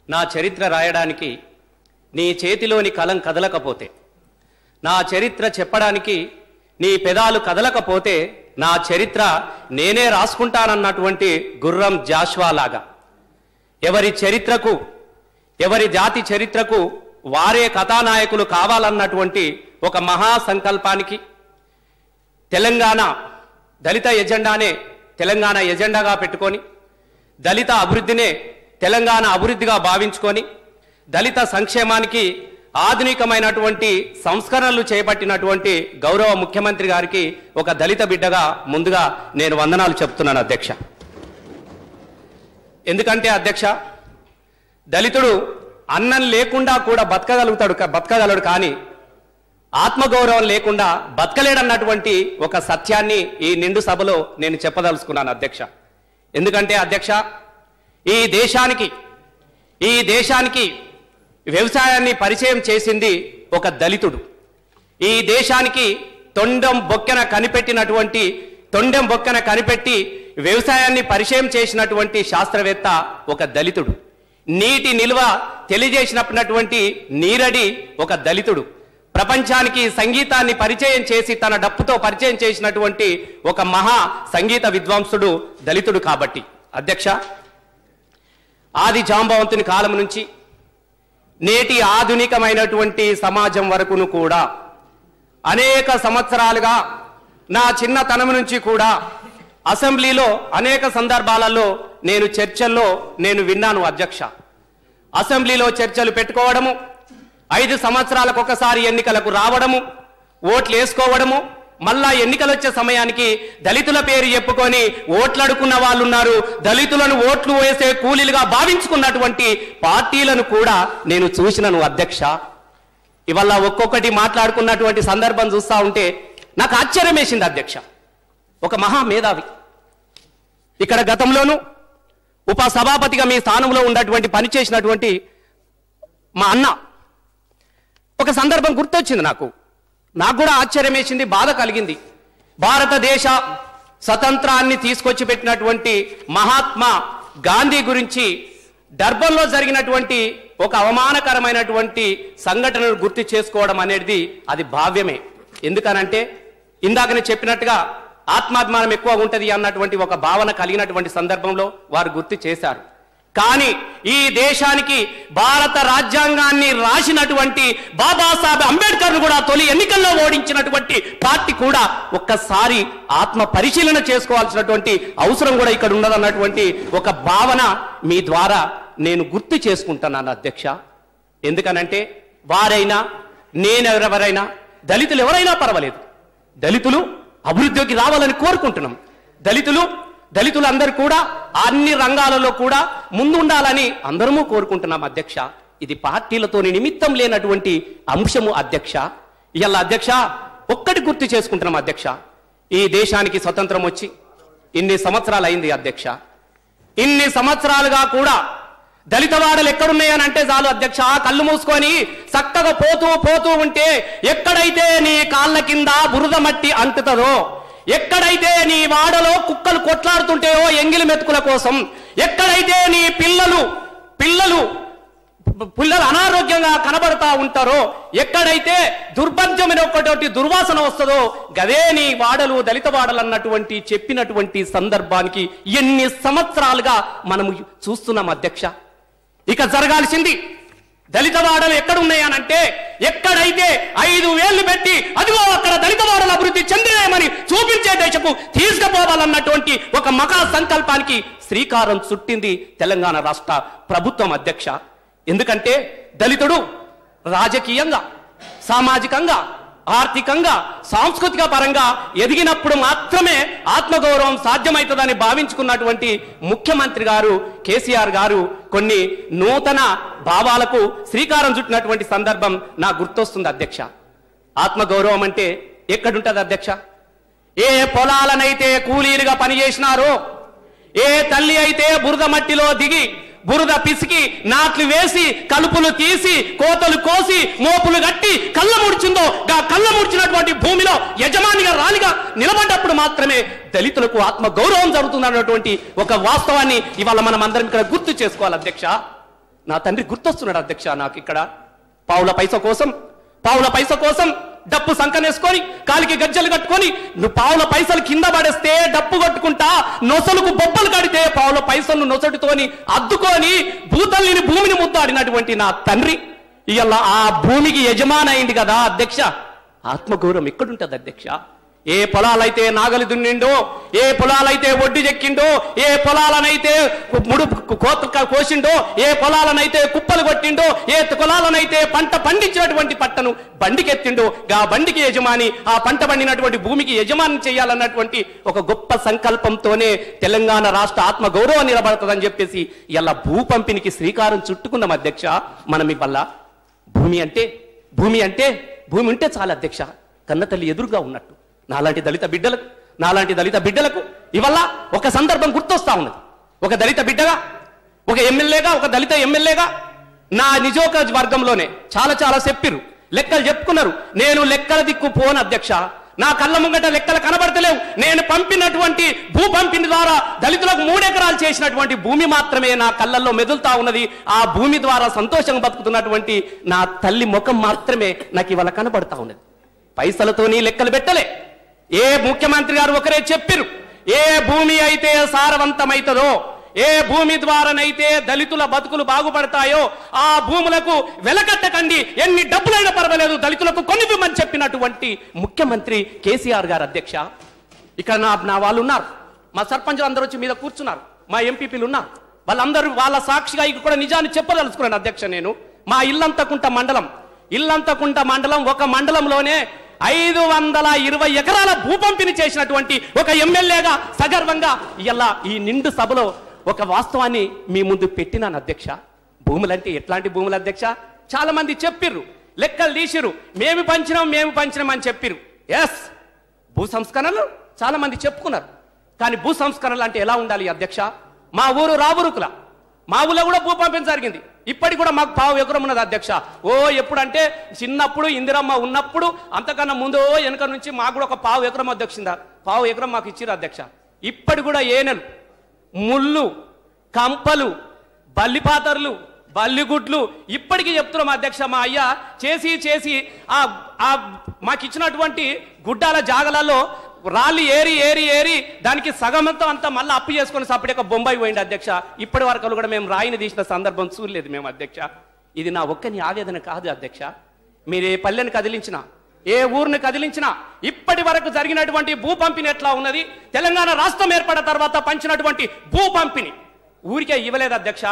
నా చరిత్ర రాయడానికి నీ చేతిలోని కలం కదలకపోతే, నా చరిత్ర చెప్పడానికి నీ పెదాలు కదలకపోతే నా చరిత్ర నేనే రాసుకుంటానన్నటువంటి గుర్రం జాషువా లాగా ఎవరి చరిత్రకు, ఎవరి జాతి చరిత్రకు వారే కథానాయకులు కావాలన్నటువంటి ఒక మహా సంకల్పానికి తెలంగాణ దళిత ఎజెండానే తెలంగాణ ఎజెండాగా పెట్టుకొని, దళిత అభివృద్ధినే తెలంగాణ అభివృద్ధిగా భావించుకొని, దళిత సంక్షేమానికి ఆధునికమైనటువంటి సంస్కరణలు చేపట్టినటువంటి గౌరవ ముఖ్యమంత్రి గారికి ఒక దళిత బిడ్డగా ముందుగా నేను వందనాలు చెప్తున్నాను అధ్యక్ష. ఎందుకంటే అధ్యక్ష, దళితుడు అన్నం లేకుండా కూడా బతకగలడు, కానీ ఆత్మగౌరవం లేకుండా బతకలేడన్నటువంటి ఒక సత్యాన్ని ఈ నిండు సభలో నేను చెప్పదలుచుకున్నాను అధ్యక్ష. ఎందుకంటే అధ్యక్ష, ఈ దేశానికి వ్యవసాయాన్ని పరిచయం చేసింది ఒక దళితుడు. ఈ దేశానికి తొండెం బొక్కెన కనిపెట్టి వ్యవసాయాన్ని పరిచయం చేసినటువంటి శాస్త్రవేత్త ఒక దళితుడు. నీటి నిల్వ తెలియజేసినటువంటి నీరడి ఒక దళితుడు. ప్రపంచానికి సంగీతాన్ని పరిచయం చేసి తన డప్పుతో పరిచయం చేసినటువంటి ఒక మహా సంగీత విద్వాంసుడు దళితుడు. కాబట్టి అధ్యక్ష, ఆది జాంబవంతుని కాలం నుంచి నేటి ఆధునికమైనటువంటి సమాజం వరకును కూడా అనేక సంవత్సరాలుగా నా చిన్నతనం నుంచి కూడా అసెంబ్లీలో అనేక సందర్భాలలో నేను చర్చల్లో విన్నాను అధ్యక్ష. అసెంబ్లీలో చర్చలు పెట్టుకోవడము, 5 సంవత్సరాలకు ఒకసారి ఎన్నికలకు రావడము, ఓట్లు వేసుకోవడము, మళ్ళా ఎన్నికలు వచ్చే సమయానికి దళితుల పేరు చెప్పుకొని ఓట్లాడుకున్న వాళ్ళు ఉన్నారు. దళితులను ఓట్లు వేసే కూలీలుగా భావించుకున్నటువంటి పార్టీలను కూడా నేను చూసినాను అధ్యక్ష. ఇవాళ ఒక్కొక్కటి మాట్లాడుకున్నటువంటి సందర్భం చూస్తూ ఉంటే నాకు ఆశ్చర్యం వేసింది అధ్యక్ష. ఒక మహా మేధావి ఇక్కడ గతంలోనూ ఉపసభాపతిగా మీ స్థానంలో ఉన్నటువంటి పనిచేసినటువంటి మా అన్న ఒక సందర్భం గుర్తొచ్చింది. నాకు కూడా ఆశ్చర్యం వేసింది, బాధ కలిగింది. భారతదేశ స్వతంత్రాన్ని తీసుకొచ్చి పెట్టినటువంటి మహాత్మా గాంధీ గురించి డర్బన్లో జరిగినటువంటి ఒక అవమానకరమైనటువంటి సంఘటనను గుర్తు చేసుకోవడం అనేది అది భావ్యమే. ఎందుకనంటే ఇందాకనే చెప్పినట్టుగా ఆత్మాభిమానం ఎక్కువ ఉంటుంది అన్నటువంటి ఒక భావన కలిగినటువంటి సందర్భంలో వారు గుర్తు చేశారు. కానీ ఈ దేశానికి భారత రాజ్యాంగాన్ని రాసినటువంటి బాబాసాహెబ్ అంబేద్కర్ను కూడా తొలి ఎన్నికల్లో ఓడించినటువంటి పార్టీ కూడా ఒక్కసారి ఆత్మ పరిశీలన చేసుకోవాల్సినటువంటి అవసరం కూడా ఇక్కడ ఉన్నదన్నటువంటి ఒక భావన మీ ద్వారా నేను గుర్తు చేసుకుంటున్నాను అధ్యక్ష. ఎందుకనంటే వారైనా నేనెవరైనా దళితులు ఎవరైనా పర్వాలేదు, దళితులు అభివృద్ధికి రావాలని కోరుకుంటున్నాం. దళితులందరూ కూడా అన్ని రంగాలలో కూడా ముందుండాలని అందరము కోరుకుంటున్నాం అధ్యక్ష. ఇది పార్టీలతో నిమిత్తం లేనటువంటి అంశము అధ్యక్ష. ఇవాళ అధ్యక్ష ఒక్కటి గుర్తు చేసుకుంటున్నాం అధ్యక్ష. ఈ దేశానికి స్వతంత్రం వచ్చి ఇన్ని సంవత్సరాలు అయింది అధ్యక్ష. ఇన్ని సంవత్సరాలుగా కూడా దళితవాడలు ఎక్కడున్నాయని అంటే చాలు అధ్యక్ష, కళ్ళు మూసుకొని చక్కగా పోతూ ఉంటే ఎక్కడైతే నీ కాళ్ళ కింద బురద మట్టి అంటుతుందో, ఎక్కడైతే నీ వాడలో కుక్కలు కొట్లాడుతుంటాయో ఎంగిలి మెతుకుల కోసం, ఎక్కడైతే నీ పిల్లలు అనారోగ్యంగా కనబడతా ఉంటారో, ఎక్కడైతే దుర్భంజమైన ఒకటి దుర్వాసన వస్తుందో గదే నీ వాడలు దళిత వాడలు అన్నటువంటి చెప్పినటువంటి సందర్భానికి ఎన్ని సంవత్సరాలుగా మనము చూస్తున్నాం అధ్యక్ష. ఇక జరగాల్సింది దళిత వాడలు ఎక్కడున్నాయనంటే ఎక్కడైతే 5 వేళ్లు పెట్టి అదిగో అక్కడ దళిత వాడలు అభివృద్ధి చెందినాయమని చూపించే దేశకు తీసుకుపోవాలన్నటువంటి ఒక మహా సంకల్పానికి శ్రీకారం చుట్టింది తెలంగాణ రాష్ట్ర ప్రభుత్వం అధ్యక్ష. ఎందుకంటే దళితుడు రాజకీయంగా, సామాజికంగా, ఆర్థికంగా, సాంస్కృతిక పరంగా ఎదిగినప్పుడు మాత్రమే ఆత్మగౌరవం సాధ్యమవుతుందని భావించుకున్నటువంటి ముఖ్యమంత్రి గారు కేసీఆర్ గారు కొన్ని నూతన భావాలకు శ్రీకారం చుట్టినటువంటి సందర్భం నాకు గుర్తొస్తుంది అధ్యక్ష. ఆత్మగౌరవం అంటే ఎక్కడుంటుంది అధ్యక్ష? ఏ పొలాలనైతే కూలీలుగా పనిచేసినారో, ఏ తల్లి అయితే బురద మట్టిలో దిగి బురద పిసికి నాట్లు వేసి కలుపులు తీసి కోతలు కోసి మోపులు కట్టి కళ్ళ ముడిచిందో కళ్ళ ముడిచినటువంటి భూమిలో యజమానిగా రాలిగా నిలబడ్డప్పుడు మాత్రమే దళితులకు ఆత్మ గౌరవం జరుగుతుంది అన్నటువంటి ఒక వాస్తవాన్ని ఇవాళ మనం అందరం ఇక్కడ గుర్తు చేసుకోవాలి అధ్యక్ష. నా తండ్రి గుర్తొస్తున్నాడు అధ్యక్ష నాకు ఇక్కడ. పావుల పైస కోసం డప్పు సంకనేసుకొని కాలికి గజ్జలు కట్టుకొని నువ్వు పావుల పైసలు కింద పడేస్తే డప్పు కొట్టుకుంటా నొసలుకు బొబ్బలు కడితే పావుల పైసలను నొసటితోని అద్దుకొని భూతల్లిని భూమిని ముద్దాడినటువంటి నా తండ్రి ఇవాళ ఆ భూమికి యజమాని అయింది కదా అధ్యక్ష. ఆత్మగౌరవం ఎక్కడుంటది అధ్యక్ష? ఏ పొలాలైతే నాగలి దున్నిండో, ఏ పొలాలైతే ఒడ్డు చెక్కిండో, ఏ పొలాలనైతే కోసిండో, ఏ పొలాలనైతే కుప్పలు కొట్టిండో, ఏ పొలాలనైతే పంట పండించినటువంటి పట్టను బండికెత్తిండో, ఆ బండికి యజమాని, ఆ పంట పండినటువంటి భూమికి యజమాని చేయాలన్నటువంటి ఒక గొప్ప సంకల్పంతోనే తెలంగాణ రాష్ట్ర ఆత్మ గౌరవం నిలబడుతుందని చెప్పేసి ఇలా భూ పంపిణీకి శ్రీకారం చుట్టుకున్నాం అధ్యక్ష. మనం ఇవల్ల భూమి ఉంటే చాలా అధ్యక్ష, కన్నతల్లి ఎదురుగా ఉన్నట్టు. నాలాంటి దళిత బిడ్డలకు ఇవల్ల ఒక సందర్భం గుర్తొస్తా ఉన్నది. ఒక దళిత బిడ్డగా, ఒక ఎమ్మెల్యేగా, ఒక దళిత ఎమ్మెల్యేగా నా నియోజకవర్గంలోనే చాలా చెప్పిర్రు, లెక్కలు చెప్పుకున్నారు. నేను లెక్కల దిక్కు పోను అధ్యక్ష. నా కళ్ళ ముంగట లెక్కలు కనబడతలేవు. నేను పంపినటువంటి భూ పంపిణీ ద్వారా దళితులకు 3 ఎకరాలు చేసినటువంటి భూమి మాత్రమే నా కళ్ళల్లో మెదులుతా ఉన్నది. ఆ భూమి ద్వారా సంతోషంగా బతుకుతున్నటువంటి నా తల్లి ముఖం మాత్రమే నాకు ఇవాళ కనబడతా ఉన్నది. పైసలతోని లెక్కలు పెట్టలే. ఏ ముఖ్యమంత్రి గారు ఒకరే చెప్పిరు, ఏ భూమి అయితే సారవంతమైతదో, ఏ భూమి ద్వారానైతే దళితుల బతుకులు బాగుపడతాయో ఆ భూములకు వెలకట్టకండి, ఎన్ని డబ్బులైనా పర్వాలేదు, దళితులకు కొనివ్వమని చెప్పినటువంటి ముఖ్యమంత్రి కేసీఆర్ గారు అధ్యక్ష. ఇక్కడ నా వాళ్ళు ఉన్నారు, మా సర్పంచులు అందరూ వచ్చి మీద కూర్చున్నారు, మా ఎంపీపీలు ఉన్నారు. వాళ్ళందరూ వాళ్ళ సాక్షిగా ఇక్కడ కూడా నిజాన్ని చెప్పదలుచుకున్నాను అధ్యక్ష. నేను మా ఇల్లంతకుంట మండలం ఒక మండలంలోనే 520 ఎకరాల భూ పంపిణీ చేసినటువంటి ఒక ఎమ్మెల్యేగా సగర్వంగా ఇలా ఈ నిండు సభలో ఒక వాస్తవాన్ని మీ ముందు పెట్టినాను అధ్యక్ష. భూములంటే ఎట్లాంటి భూములు అధ్యక్ష? చాలా మంది చెప్పిర్రు, లెక్కలు తీసిరు, మేము పంచినాం అని చెప్పిరు. ఎస్, భూ సంస్కరణలు చాలా మంది చెప్పుకున్నారు. కానీ భూ సంస్కరణలు అంటే ఎలా ఉండాలి అధ్యక్ష? మా ఊరు రావురుకుల, మా ఊళ్ళో కూడా భూ పంపిణీ జరిగింది. ఇప్పటికి కూడా మాకు 1/2 ఎకరం ఉన్నది అధ్యక్ష. ఎప్పుడంటే చిన్నప్పుడు ఇందిరమ్మ ఉన్నప్పుడు, అంతకన్నా ముందు వెనక నుంచి మాకు కూడా ఒక 1/2 ఎకరం అధ్యక్ష, 1/2 ఎకరం మాకు ఇచ్చిరు అధ్యక్ష. ఇప్పటి కూడా ఏనెలు, ముళ్ళు, కంపలు, బల్లిపాతర్లు, బల్లిగుడ్లు ఇప్పటికీ చెప్తున్నాం అధ్యక్ష. మా అయ్య చేసి మాకు ఇచ్చినటువంటి గుడ్డాల జాగలలో రాళ్ళు ఏరి దానికి సగమంతో అంతా మళ్ళీ అప్పు చేసుకుని సపరేట్గా బొంబాయి పోయింది అధ్యక్ష. ఇప్పటి వరకు కూడా మేము రాయిని తీసిన సందర్భం చూడలేదు మేము అధ్యక్ష. ఇది నా ఒక్కని ఆవేదన కాదు అధ్యక్ష. మీరు ఏ పల్లెని కదిలించినా, ఏ ఊరిని కదిలించినా ఇప్పటి వరకు జరిగినటువంటి భూ పంపిణీ ఎట్లా ఉన్నది, తెలంగాణ రాష్ట్రం ఏర్పడిన తర్వాత పంచినటువంటి భూ పంపిణీ ఊరికే ఇవ్వలేదు అధ్యక్ష.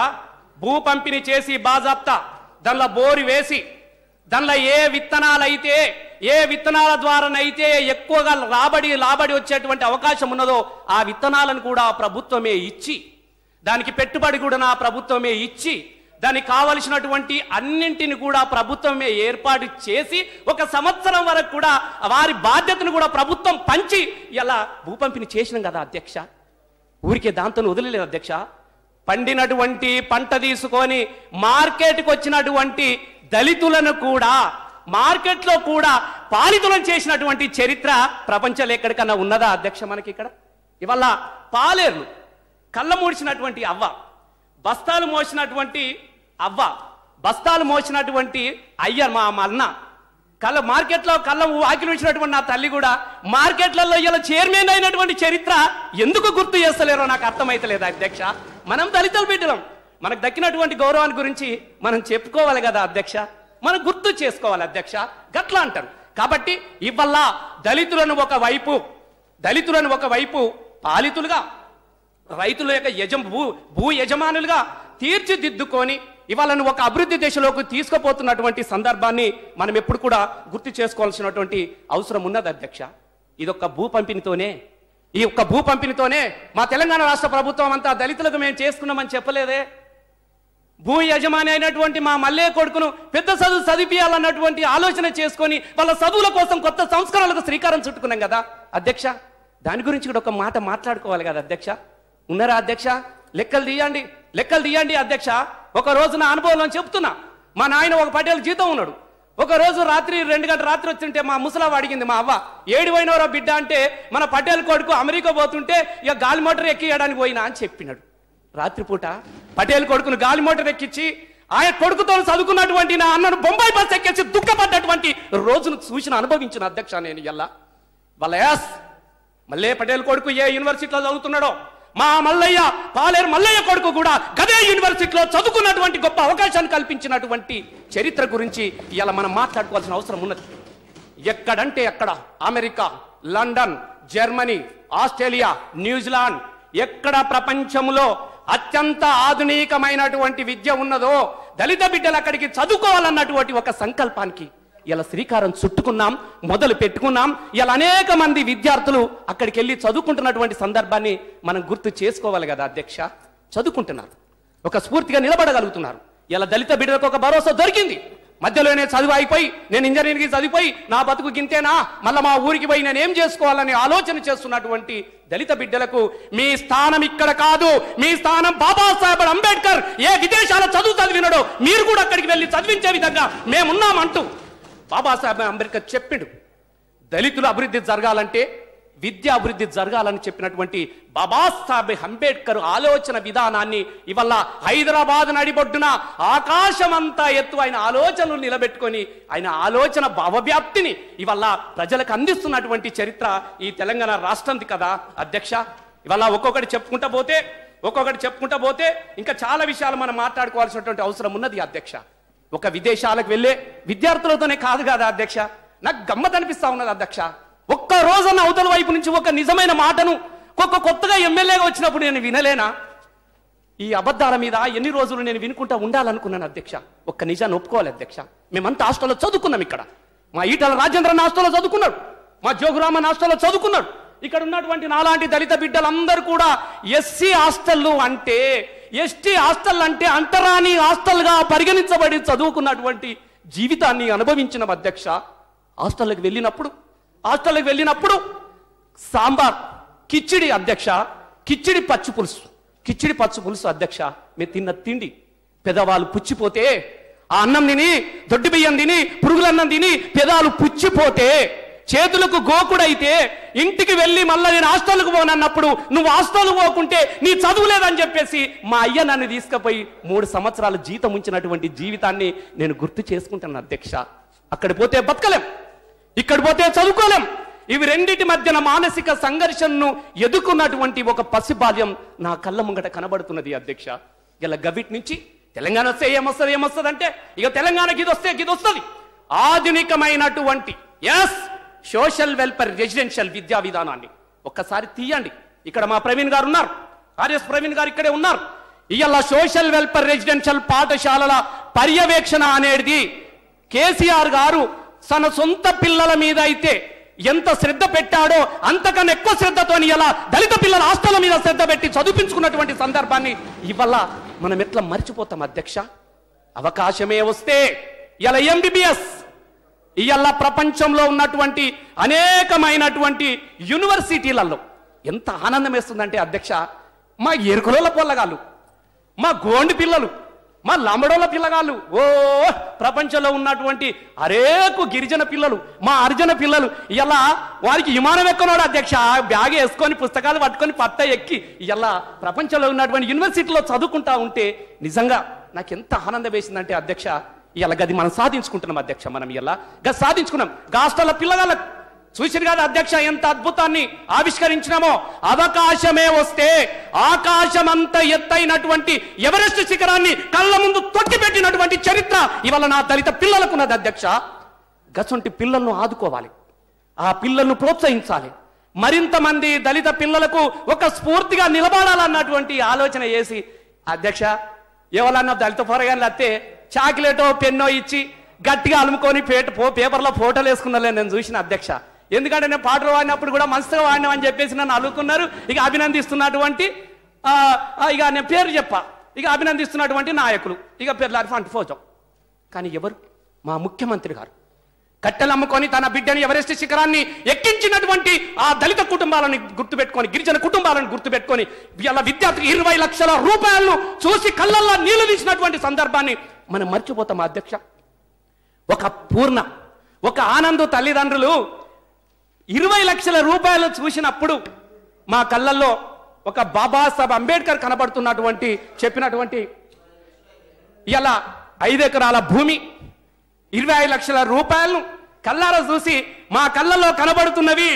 భూ పంపిణీ చేసి బాజాప్తా దానిలో బోరు వేసి దానిలో ఏ విత్తనాల ద్వారానైతే ఎక్కువగా రాబడి వచ్చేటువంటి అవకాశం ఉన్నదో ఆ విత్తనాలను కూడా ప్రభుత్వమే ఇచ్చి, దానికి పెట్టుబడి కూడా నా ప్రభుత్వమే ఇచ్చి, దానికి కావలసినటువంటి అన్నింటిని కూడా ప్రభుత్వమే ఏర్పాటు చేసి 1 సంవత్సరం వరకు కూడా వారి బాధ్యతను కూడా ప్రభుత్వం పంచి ఇలా భూ పంపిణీ చేసినాం కదా అధ్యక్ష. ఊరికే దాంతో వదిలేదు అధ్యక్ష. పండినటువంటి పంట తీసుకొని మార్కెట్కి వచ్చినటువంటి దళితులను కూడా మార్కెట్లో కూడా పాలితులను చేసినటువంటి చరిత్ర ప్రపంచంలో ఎక్కడికన్నా ఉన్నదా అధ్యక్ష? మనకి ఇక్కడ ఇవాళ పాలేర్లు, కళ్ళ మూడిచినటువంటి అవ్వ, బస్తాలు మోసినటువంటి అయ్య మా అన్న, మార్కెట్లో కళ్ళ వాకిలు ఉంచినటువంటి నా తల్లి కూడా మార్కెట్లలో ఇలా చైర్మన్ అయినటువంటి చరిత్ర ఎందుకు గుర్తు చేస్తలేరో నాకు అర్థమైతలేదు అధ్యక్ష. మనం దళితుల బిడ్డలం, మనకు దక్కినటువంటి గౌరవాన్ని గురించి మనం చెప్పుకోవాలి కదా అధ్యక్ష, మనం గుర్తు చేసుకోవాలి అధ్యక్ష. గట్లా అంటారు. కాబట్టి ఇవల్ల దళితులను ఒకవైపు పాలితులుగా, రైతుల యొక్క భూ యజమానులుగా తీర్చిదిద్దుకొని ఇవాళను ఒక అభివృద్ధి దిశలోకి తీసుకుపోతున్నటువంటి సందర్భాన్ని మనం ఎప్పుడు కూడా గుర్తు చేసుకోవాల్సినటువంటి అవసరం ఉన్నది అధ్యక్ష. ఇదొక్క భూ పంపిణీతోనే మా తెలంగాణ రాష్ట్ర ప్రభుత్వం అంతా దళితులకు మేము చేసుకున్నామని చెప్పలేదే. భూ యజమాని అయినటువంటి మా మల్లే కొడుకును పెద్ద చదువు చదివియాలన్నటువంటి ఆలోచన చేసుకొని వాళ్ళ చదువుల కోసం కొత్త సంస్కరణలకు శ్రీకారం చుట్టుకున్నాం కదా అధ్యక్ష. దాని గురించి కూడా ఒక మాట మాట్లాడుకోవాలి కదా అధ్యక్ష. ఉన్నారా అధ్యక్ష? లెక్కలు తీయండి అధ్యక్ష. ఒక రోజు నా అనుభవంలో చెప్తున్నా. మా నాయన ఒక పటేల్ జీతం ఉన్నాడు. ఒక రోజు రాత్రి 2 గంటల రాత్రి వచ్చింటే మా ముసలావ అడిగింది, మా అవ్వ, 7 పోయినవరా బిడ్డ అంటే, మన పటేల్ కొడుకు అమెరికా పోతుంటే ఇక గాలి మోటార్ ఎక్కియడానికి పోయినా అని చెప్పినాడు. రాత్రిపూట పటేల్ కొడుకును గాలి మోటార్ ఎక్కించి ఆయన కొడుకుతో చదువుకున్నటువంటి నా అన్నను బొంబాయి బస్ ఎక్కేసి దుఃఖపడ్డటువంటి రోజును చూసిన అనుభవించిన అధ్యక్ష నేను ఇలా వాళ్ళ యాస్ మల్లే పటేల్ కొడుకు ఏ యూనివర్సిటీలో చదువుతున్నాడో మా మల్లయ్య పాలేరు మల్లయ్య కొడుకు కూడా గదే యూనివర్సిటీలో చదువుకున్నటువంటి గొప్ప అవకాశాన్ని కల్పించినటువంటి చరిత్ర గురించి ఇలా మనం మాట్లాడుకోవాల్సిన అవసరం ఉన్నది. ఎక్కడంటే ఎక్కడ America, London, Germany, Australia, New Zealand ఎక్కడ ప్రపంచంలో అత్యంత ఆధునికమైనటువంటి విద్య ఉన్నదో దళిత బిడ్డలు అక్కడికి చదువుకోవాలన్నటువంటి ఒక సంకల్పానికి ఇలా శ్రీకారం చుట్టుకున్నాం, మొదలు పెట్టుకున్నాం. ఇలా అనేక మంది విద్యార్థులు అక్కడికి వెళ్ళి చదువుకుంటున్నటువంటి సందర్భాన్ని మనం గుర్తు చేసుకోవాలి కదా అధ్యక్ష. చదువుకుంటున్నారు, ఒక స్ఫూర్తిగా నిలబడగలుగుతున్నారు. ఇలా దళిత బిడ్డలకు ఒక భరోసా దొరికింది. మధ్యలోనే చదువు అయిపోయి నేను ఇంజనీరింగ్కి చదివిపోయి నా బతుకు గింతేనా, మళ్ళీ మా ఊరికి పోయి నేను ఏం చేసుకోవాలని ఆలోచన చేస్తున్నటువంటి దళిత బిడ్డలకు మీ స్థానం ఇక్కడ కాదు, మీ స్థానం బాబాసాహెబ్ అంబేద్కర్ ఏ విదేశాల చదువు చదివినాడో మీరు కూడా అక్కడికి వెళ్ళి చదివించే విధంగా మేమున్నామంటూ బాబాసాహెబ్ అంబేద్కర్ చెప్పిండు. దళితుల అభివృద్ధి జరగాలంటే విద్య అభివృద్ధి జరగాలని చెప్పినటువంటి బాబాసాహెబ్ అంబేద్కర్ ఆలోచన విధానాన్ని ఇవాళ హైదరాబాద్ నడిబొడ్డున ఆకాశమంతా ఎత్తు ఆయన ఆలోచనలు నిలబెట్టుకొని ఆయన ఆలోచన భావవ్యాప్తిని ఇవాళ ప్రజలకు అందిస్తున్నటువంటి చరిత్ర ఈ తెలంగాణ రాష్ట్రంది కదా అధ్యక్ష. ఇవాళ ఒక్కొక్కటి చెప్పుకుంటా పోతే ఇంకా చాలా విషయాలు మనం మాట్లాడుకోవాల్సినటువంటి అవసరం ఉన్నది అధ్యక్ష. ఒక విదేశాలకు వెళ్ళే విద్యార్థులతోనే కాదు కదా అధ్యక్ష, నాకు గమ్మత్ అనిపిస్తా ఉన్నది అధ్యక్ష. ఒక్క రోజన్న అవతల వైపు నుంచి ఒక నిజమైన మాటను కొత్తగా ఎమ్మెల్యేగా వచ్చినప్పుడు నేను వినలేనా? ఈ అబద్ధాల మీద ఎన్ని రోజులు నేను వినుకుంటా ఉండాలనుకున్నాను అధ్యక్ష. ఒక్క నిజాన్ని ఒప్పుకోవాలి అధ్యక్ష. మేమంతా హాస్టల్లో చదువుకున్నాం. ఇక్కడ మా ఈటల రాజేంద్రన్ హాస్టల్లో చదువుకున్నాడు, మా జోగురామన్ హాస్టల్లో చదువుకున్నాడు. ఇక్కడ ఉన్నటువంటి నాలాంటి దళిత బిడ్డలందరూ కూడా ఎస్సీ హాస్టళ్ళు అంటే, ఎస్టీ హాస్టల్ అంటే అంటరాని హాస్టల్గా పరిగణించబడి చదువుకున్నటువంటి జీవితాన్ని అనుభవించిన అధ్యక్ష. హాస్టల్కి వెళ్ళినప్పుడు సాంబార్, కిచిడి అధ్యక్ష, కిచిడి పచ్చి పులుసు అధ్యక్ష. మేము తిన్న తిండి పెదవాళ్ళు పుచ్చిపోతే, ఆ అన్నం తిని దొడ్డి బియ్యం తిని పురుగులన్నం తిని పెదాలు పుచ్చిపోతే, చేతులకు గోకుడైతే ఇంటికి వెళ్ళి మళ్ళీ నేను హాస్టల్కు పోనన్నప్పుడు నువ్వు హాస్టల్కు పోకుంటే నీ చదువు లేదని చెప్పేసి మా అయ్య నన్ను తీసుకుపోయి 3 సంవత్సరాలు జీతం ఉంచినటువంటి జీవితాన్ని నేను గుర్తు చేసుకుంటాను అధ్యక్ష. అక్కడ పోతే బతకలేం, ఇక్కడ పోతే చదువుకోలేం. ఇవి రెండిటి మధ్యన మానసిక సంఘర్షణను ఎదుర్కొన్నటువంటి ఒక పసిబాల్యం నా కళ్ళ ముంగట కనబడుతున్నది అధ్యక్ష. ఇలా గవిట్ నుంచి తెలంగాణ వస్తే ఏమొస్తుంది అంటే ఇక తెలంగాణకి ఇది వస్తుంది ఆధునికమైనటువంటి సోషల్ వెల్ఫేర్ రెసిడెన్షియల్ విద్యా విధానాన్ని ఒక్కసారి తీయండి. ఇక్కడ మా ప్రవీణ్ గారు ఉన్నారు, ఆర్ఎస్ ప్రవీణ్ గారు ఇక్కడే ఉన్నారు. ఇవాళ సోషల్ వెల్ఫేర్ రెసిడెన్షియల్ పాఠశాలల పర్యవేక్షణ అనేది కేసీఆర్ గారు తన సొంత పిల్లల మీద అయితే ఎంత శ్రద్ధ పెట్టాడో అంతకన్నా ఎక్కువ శ్రద్ధతో ఇలా దళిత పిల్లల హాస్టల్ మీద శ్రద్ధ పెట్టి చదివించుకున్నటువంటి సందర్భాన్ని ఇవాళ మనం ఎట్లా మర్చిపోతాం అధ్యక్ష. అవకాశమే వస్తే ఇలా ఎంబీబీఎస్ ఇవాళ ప్రపంచంలో ఉన్నటువంటి అనేకమైనటువంటి యూనివర్సిటీలలో ఎంత ఆనందం వేస్తుందంటే అధ్యక్ష, మా ఎరుకుల పొల్లగాళ్ళు, మా గోండి పిల్లలు, మా లంబడోళ్ళ పిల్లగాళ్ళు, ప్రపంచంలో ఉన్నటువంటి అరేకు గిరిజన పిల్లలు, మా హరిజన పిల్లలు ఇలా వారికి విమానం ఎక్కనోడు అధ్యక్ష, బ్యాగ్ వేసుకొని పుస్తకాలు పట్టుకొని పట్ట ఎక్కి ఇలా ప్రపంచంలో ఉన్నటువంటి యూనివర్సిటీలో చదువుకుంటా ఉంటే నిజంగా నాకు ఎంత ఆనందం వేసిందంటే అధ్యక్ష. ఇలా గది మనం సాధించుకుంటున్నాం అధ్యక్ష. మనం ఇలా గది సాధించుకున్నాం. హాస్టల్ల పిల్లగాళ్ళకు చూసిరు కదా అధ్యక్ష ఎంత అద్భుతాన్ని ఆవిష్కరించినామో. అవకాశమే వస్తే ఆకాశమంత ఎత్తైనటువంటి ఎవరెస్ట్ శిఖరాన్ని కళ్ళ ముందు తొక్కిపెట్టినటువంటి చరిత్ర ఇవాళ నా దళిత పిల్లలకు ఉన్నది అధ్యక్ష. గసొంటి పిల్లలను ఆదుకోవాలి, ఆ పిల్లలను ప్రోత్సహించాలి. మరింత మంది దళిత పిల్లలకు ఒక స్ఫూర్తిగా నిలబడాలన్నటువంటి ఆలోచన చేసి అధ్యక్ష ఎవరన్నా దళిత పోరగాళ్ళు వస్తే చాక్లెటో పెన్నో ఇచ్చి గట్టిగా అలుముకొని పేపర్లో ఫోటోలు వేసుకున్నలే నేను చూసిన అధ్యక్ష. ఎందుకంటే నేను పాటలు వాడినప్పుడు కూడా మంచిగా వాడినామని చెప్పేసి నన్ను అలుకున్నారు. ఇక అభినందిస్తున్నటువంటి ఇక నేను పేరు ఇక అభినందిస్తున్నటువంటి నాయకులు ఇక పేర్లారి ఫంట్ ఫోజం. కానీ ఎవరు? మా ముఖ్యమంత్రి గారు కట్టెలు అమ్ముకొని తన బిడ్డని ఎవరెస్ట్ శిఖరాన్ని ఎక్కించినటువంటి ఆ దళిత కుటుంబాలను గుర్తుపెట్టుకొని, గిరిజన కుటుంబాలను గుర్తుపెట్టుకొని ఇలా విద్యార్థికి 20 లక్షల రూపాయలను చూసి కళ్ళల్లో నీళ్లు తీసినటువంటి సందర్భాన్ని మనం మర్చిపోతాం అధ్యక్ష. ఒక ఆనంద తల్లిదండ్రులు 20 లక్షల రూపాయలు చూసినప్పుడు మా కళ్ళల్లో ఒక బాబాసాహెబ్ అంబేద్కర్ కనబడుతున్నటువంటి చెప్పినటువంటి ఇలా 5 ఎకరాల భూమి 25 లక్షల రూపాయలను కళ్ళారా చూసి మా కళ్ళల్లో కనబడుతున్నవి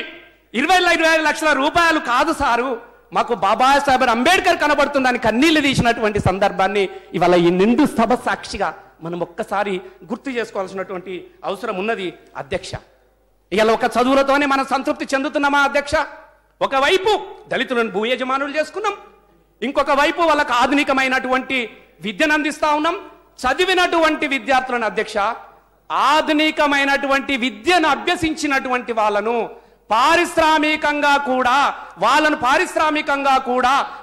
25 లక్షల రూపాయలు కాదు సారు, మాకు బాబాసాహెబ్ అంబేద్కర్ కనబడుతుందని కన్నీళ్లు తీసినటువంటి సందర్భాన్ని ఇవాళ ఈ నిండు సభ సాక్షిగా మనం ఒక్కసారి గుర్తు చేసుకోవాల్సినటువంటి అవసరం ఉన్నది అధ్యక్ష. ఇవాళ ఒక చదువులతోనే మనం సంతృప్తి చెందుతున్నామా అధ్యక్ష? ఒకవైపు దళితులను భూ యజమానులు చేసుకున్నాం, ఇంకొక వైపు వాళ్ళకు ఆధునికమైనటువంటి విద్యను అందిస్తా ఉన్నాం. చదివినటువంటి విద్యార్థులను అధ్యక్ష, ఆధునికమైనటువంటి విద్యను అభ్యసించినటువంటి వాళ్ళను పారిశ్రామికంగా కూడా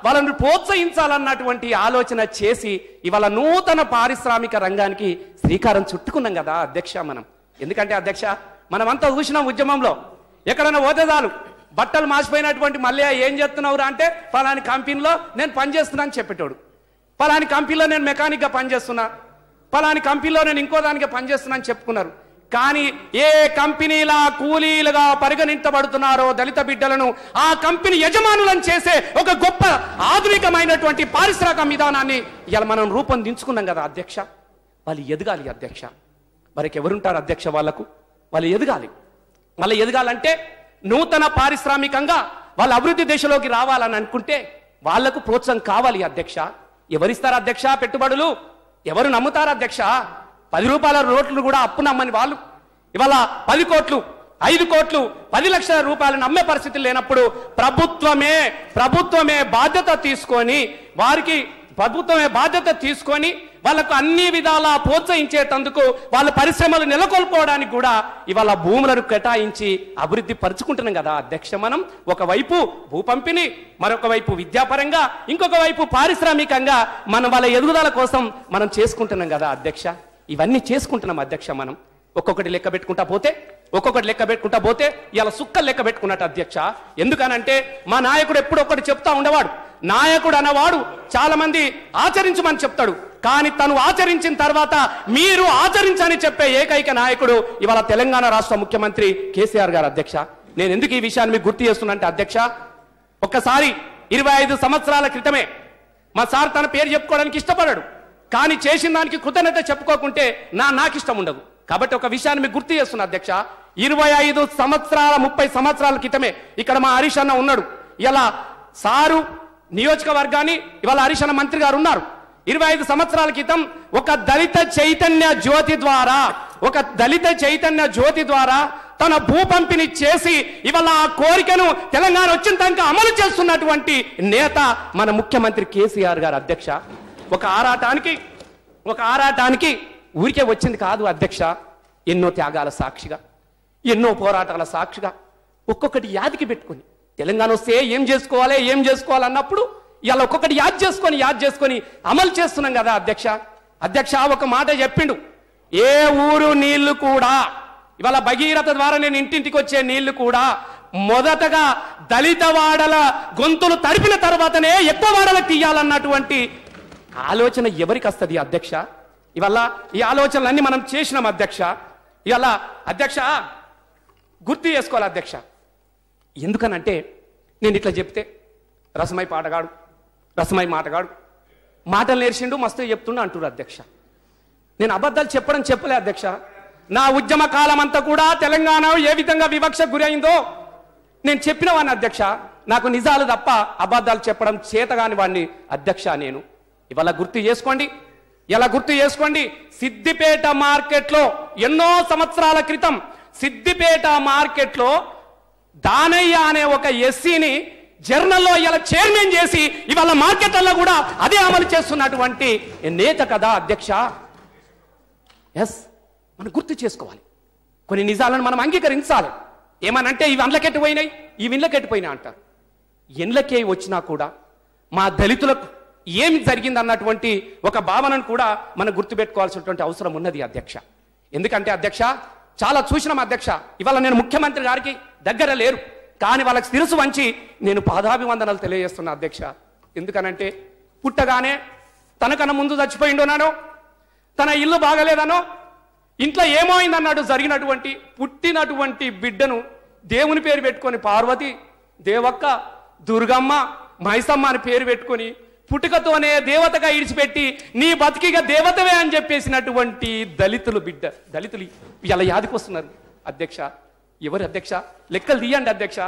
వాళ్ళను ప్రోత్సహించాలన్నటువంటి ఆలోచన చేసి ఇవాళ నూతన పారిశ్రామిక రంగానికి శ్రీకారం చుట్టుకున్నాం కదా అధ్యక్ష మనం. ఎందుకంటే అధ్యక్ష, మనమంతా చూసినాం ఉద్యమంలో, ఎక్కడైనా ఓదేదాలు బట్టలు మాసిపోయినటువంటి మళ్ళీ ఏం చేస్తున్నావురా అంటే ఫలాని కంపెనీలో నేను పనిచేస్తున్నా అని చెప్పేటోడు, ఫలాని కంపెనీలో నేను మెకానిక్గా పనిచేస్తున్నా, ఫలాని కంపెనీలో నేను ఇంకో దానిగా పనిచేస్తున్నా అని చెప్పుకున్నారు. కానీ ఏ కంపెనీలా కూలీలుగా పరిగణించబడుతున్నారో దళిత బిడ్డలను ఆ కంపెనీ యజమానులను చేసే ఒక గొప్ప ఆధునికమైనటువంటి పారిశ్రామిక విధానాన్ని ఇలా మనం రూపొందించుకున్నాం కదా అధ్యక్ష. వాళ్ళు ఎదగాలి అధ్యక్ష. మరికి ఎవరుంటారు అధ్యక్ష? వాళ్ళు ఎదగాలంటే నూతన పారిశ్రామికంగా వాళ్ళ అభివృద్ధి దిశలోకి రావాలని అనుకుంటే వాళ్లకు ప్రోత్సాహం కావాలి అధ్యక్ష. ఎవరిస్తారు అధ్యక్ష పెట్టుబడులు? ఎవరు నమ్ముతారు అధ్యక్ష? 10 రూపాయల నోట్లు కూడా అప్పు నమ్మని వాళ్ళు ఇవాళ 10 కోట్లు 5 కోట్లు 10 లక్షల రూపాయలు నమ్మే పరిస్థితి లేనప్పుడు ప్రభుత్వమే బాధ్యత తీసుకొని వాళ్ళకు అన్ని విధాలా ప్రోత్సహించేటందుకు వాళ్ళ పరిశ్రమలు నెలకొల్పోవడానికి కూడా ఇవాళ భూములను కేటాయించి అభివృద్ధి పరుచుకుంటున్నాం కదా అధ్యక్ష. మనం ఒకవైపు భూ పంపిణీ, మరొక వైపు విద్యాపరంగా, ఇంకొక వైపు పారిశ్రామికంగా మనం వాళ్ళ ఎదుగుదల కోసం మనం చేసుకుంటున్నాం కదా అధ్యక్ష. ఇవన్నీ చేసుకుంటున్నాం అధ్యక్ష. మనం ఒక్కొక్కటి లెక్క పెట్టుకుంటా పోతే ఇలా సుక్కలు లెక్క పెట్టుకున్నట్టు అధ్యక్ష. ఎందుకనంటే మా నాయకుడు ఎప్పుడు ఒకటి చెప్తా ఉండేవాడు, నాయకుడు అన్నవాడు చాలా మంది ఆచరించమని చెప్తాడు, కానీ తను ఆచరించిన తర్వాత మీరు ఆచరించని చెప్పే ఏకైక నాయకుడు ఇవాళ తెలంగాణ రాష్ట్ర ముఖ్యమంత్రి కేసీఆర్ గారు అధ్యక్ష. నేను ఎందుకు ఈ విషయాన్ని మీకు గుర్తు చేస్తున్నా అధ్యక్ష, ఒక్కసారి 25 సంవత్సరాల క్రితమే మా సార్ తన పేరు చెప్పుకోవడానికి ఇష్టపడాడు, కానీ చేసిన దానికి కృతజ్ఞత చెప్పుకోకుంటే నాకు ఇష్టం ఉండదు. కాబట్టి ఒక విషయాన్ని మీకు గుర్తు చేస్తున్నా అధ్యక్ష, 25 సంవత్సరాల 30 సంవత్సరాల క్రితమే ఇక్కడ మా హరీష్ అన్న ఉన్నాడు, ఇలా సారు నియోజకవర్గాన్ని ఇవాళ హరీష్ అన్న మంత్రి గారు ఉన్నారు. 25 సంవత్సరాల క్రితం ఒక దళిత చైతన్య జ్యోతి ద్వారా తన భూ పంపిణీ చేసి ఇవాళ ఆ కోరికను తెలంగాణ వచ్చిన దాకా అమలు చేస్తున్నటువంటి నేత మన ముఖ్యమంత్రి కేసీఆర్ గారు అధ్యక్ష. ఒక ఆరాటానికి ఊరికే వచ్చింది కాదు అధ్యక్ష. ఎన్నో త్యాగాల సాక్షిగా, ఎన్నో పోరాటాల సాక్షిగా ఒక్కొక్కటి యాదికి పెట్టుకుని తెలంగాణ వస్తే ఏం చేసుకోవాలన్నప్పుడు ఇలా ఒక్కొక్కటి యాద్ చేసుకొని అమలు చేస్తున్నాం కదా అధ్యక్ష. ఒక మాట చెప్పిండు, ఏ ఊరు నీళ్లు కూడా ఇవాళ భగీరథ ద్వారా నేను ఇంటింటికి వచ్చే నీళ్లు కూడా మొదటగా దళిత వాడల గొంతులు తడిపిన తర్వాతనే ఎక్కువ వాడలకు తీయాలన్నటువంటి ఆలోచన ఎవరికి వస్తుంది అధ్యక్ష? ఇవాళ ఈ ఆలోచనలన్నీ మనం చేసినాం అధ్యక్ష. ఇవాళ అధ్యక్ష గుర్తు చేసుకోవాలి అధ్యక్ష. ఎందుకనంటే నేను ఇట్లా చెప్తే రసమై మాటగాడు మాటలు నేర్చిండు మస్తు చెప్తుండు అంటుడు అధ్యక్ష. నేను అబద్ధాలు చెప్పలే అధ్యక్ష. నా ఉద్యమ కాలం అంతా కూడా తెలంగాణ ఏ విధంగా వివక్షకు గురైందో నేను చెప్పిన వాడిని అధ్యక్ష. నాకు నిజాలు తప్ప అబద్ధాలు చెప్పడం చేతగాని వాడిని అధ్యక్ష నేను. ఇవాళ గుర్తు చేసుకోండి, సిద్దిపేట మార్కెట్లో ఎన్నో సంవత్సరాల క్రితం సిద్దిపేట మార్కెట్లో దానయ్య అనే ఒక ఎస్సీని జర్నల్లో ఇలా చైర్మన్ చేసి ఇవాళ మార్కెట్లలో కూడా అదే అమలు చేస్తున్నటువంటి నేత కదా అధ్యక్ష. మనం గుర్తు చేసుకోవాలి, కొన్ని నిజాలను మనం అంగీకరించాలి. ఏమనంటే ఇవి అండ్లకెట్టిపోయినాయి, ఇవి ఇండ్లకెట్టిపోయినాయి అంటారు. ఇండ్లకే వచ్చినా కూడా మా దళితులకు ఏమి జరిగింది అన్నటువంటి ఒక భావనను కూడా మనం గుర్తుపెట్టుకోవాల్సినటువంటి అవసరం ఉన్నది అధ్యక్ష. ఎందుకంటే అధ్యక్ష చాలా చూసినాం అధ్యక్ష. ఇవాళ నేను ముఖ్యమంత్రి గారికి దగ్గర లేరు, కానీ వాళ్ళకి శిరసు వంచి నేను పాదాభివందనాలు తెలియజేస్తున్నా అధ్యక్ష. ఎందుకనంటే పుట్టగానే తనకన్నా ముందు చచ్చిపోయిండోనానో, తన ఇల్లు బాగలేదనో, ఇంట్లో ఏమైందన్నాడు జరిగినటువంటి పుట్టినటువంటి బిడ్డను దేవుని పేరు పెట్టుకొని పార్వతి, దేవక్క, దుర్గమ్మ, మైసమ్మ అని పేరు పెట్టుకొని పుట్టుకతోనే దేవతగా ఇడిచిపెట్టి నీ బతికిగా దేవతవే అని చెప్పేసినటువంటి దళితులు బిడ్డ దళితులు ఇలా యాదికి వస్తున్నారు అధ్యక్ష. ఎవరు అధ్యక్ష? లెక్కలు తీయండి అధ్యక్ష.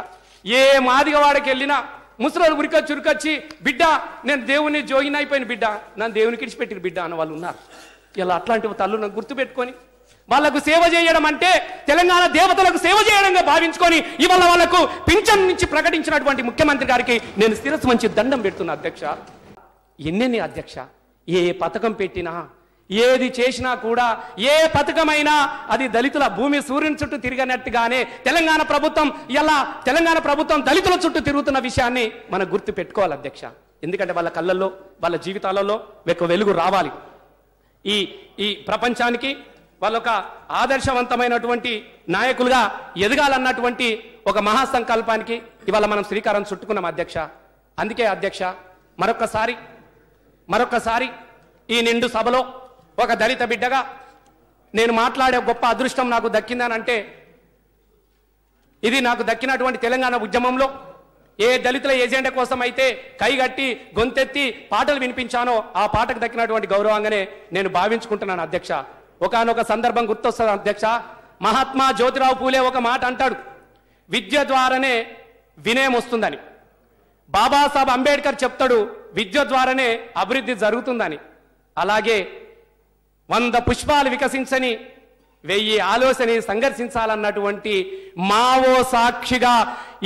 ఏ మాదిగవాడకి వెళ్ళినా ముసలోళ్ళు చురుకొచ్చి బిడ్డ నేను దేవుని జోగిన అయిపోయిన బిడ్డ నన్ను దేవునికి ఇడిచిపెట్టిన బిడ్డ అన్న వాళ్ళు ఉన్నారు. ఇలా అట్లాంటి తల్లులను గుర్తుపెట్టుకొని వాళ్లకు సేవ చేయడం అంటే తెలంగాణ దేవతలకు సేవ చేయడంగా భావించుకొని ఇవాళ వాళ్లకు పింఛన్ నుంచి ప్రకటించినటువంటి ముఖ్యమంత్రి గారికి నేను శిరస్సు మంచి దండం పెడుతున్నా అధ్యక్ష. ఎన్నెన్ని అధ్యక్ష, ఏ పథకం పెట్టినా ఏది చేసినా కూడా ఏ పథకమైనా అది దళితుల భూమి సూర్యుని చుట్టూ తిరిగినట్టుగానే తెలంగాణ ప్రభుత్వం దళితుల చుట్టూ తిరుగుతున్న విషయాన్ని మనం గుర్తు పెట్టుకోవాలి అధ్యక్ష. ఎందుకంటే వాళ్ళ కళ్ళల్లో వాళ్ళ జీవితాలలో ఒక వెలుగు రావాలి. ఈ ప్రపంచానికి వాళ్ళొక ఆదర్శవంతమైనటువంటి నాయకులుగా ఎదగాలన్నటువంటి ఒక మహాసంకల్పానికి ఇవాళ మనం శ్రీకారం చుట్టుకున్నాం అధ్యక్ష. అందుకే అధ్యక్ష మరొక్కసారి ఈ నిండు సభలో ఒక దళిత బిడ్డగా నేను మాట్లాడే గొప్ప అదృష్టం నాకు దక్కిందనంటే ఇది నాకు దక్కినటువంటి తెలంగాణ ఉద్యమంలో ఏ దళితుల ఏజెండా కోసం అయితే కైగట్టి గొంతెత్తి పాటలు వినిపించానో ఆ పాటకు దక్కినటువంటి గౌరవంగానే నేను భావించుకుంటున్నాను అధ్యక్ష. ఒకానొక సందర్భం గుర్తొస్తుంది అధ్యక్ష. మహాత్మా జ్యోతిరావు పూలే ఒక మాట అంటాడు, విద్య ద్వారానే వినయం వస్తుందని. బాబాసాహెబ్ అంబేద్కర్ చెప్తాడు, విద్య ద్వారానే అభివృద్ధి జరుగుతుందని. అలాగే 100 పుష్పాలు వికసించని 1000 ఆలోచన సంఘర్షించాలన్నటువంటి మావో సాక్షిగా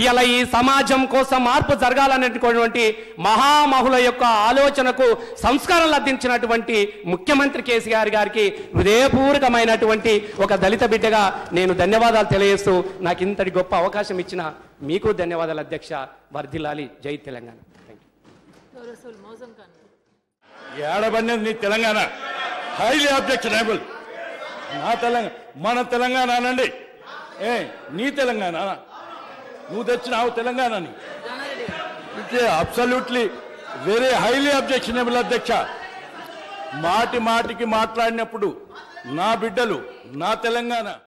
ఇలా ఈ సమాజం కోసం మార్పు జరగాలన్నటువంటి మహామహుల యొక్క ఆలోచనకు సంస్కారాలు అందించినటువంటి ముఖ్యమంత్రి కేసీఆర్ గారికి హృదయపూర్వకమైనటువంటి ఒక దళిత బిడ్డగా నేను ధన్యవాదాలు తెలియజేస్తూ నాకు ఇంతటి గొప్ప అవకాశం ఇచ్చిన మీకు ధన్యవాదాలు అధ్యక్ష. వర్ధిల్లాలి. జై తెలంగాణ. ఏడబడినది నీ తెలంగాణ, హైలీ అబ్జెక్షనబుల్. నా తెలంగాణ, మన తెలంగాణ అనండి. నీ తెలంగాణ నువ్వు తెచ్చినావు తెలంగాణని. It's absolutely very highly objectionable అధ్యక్ష. మాటికి మాట్లాడినప్పుడు నా బిడ్డలు, నా తెలంగాణ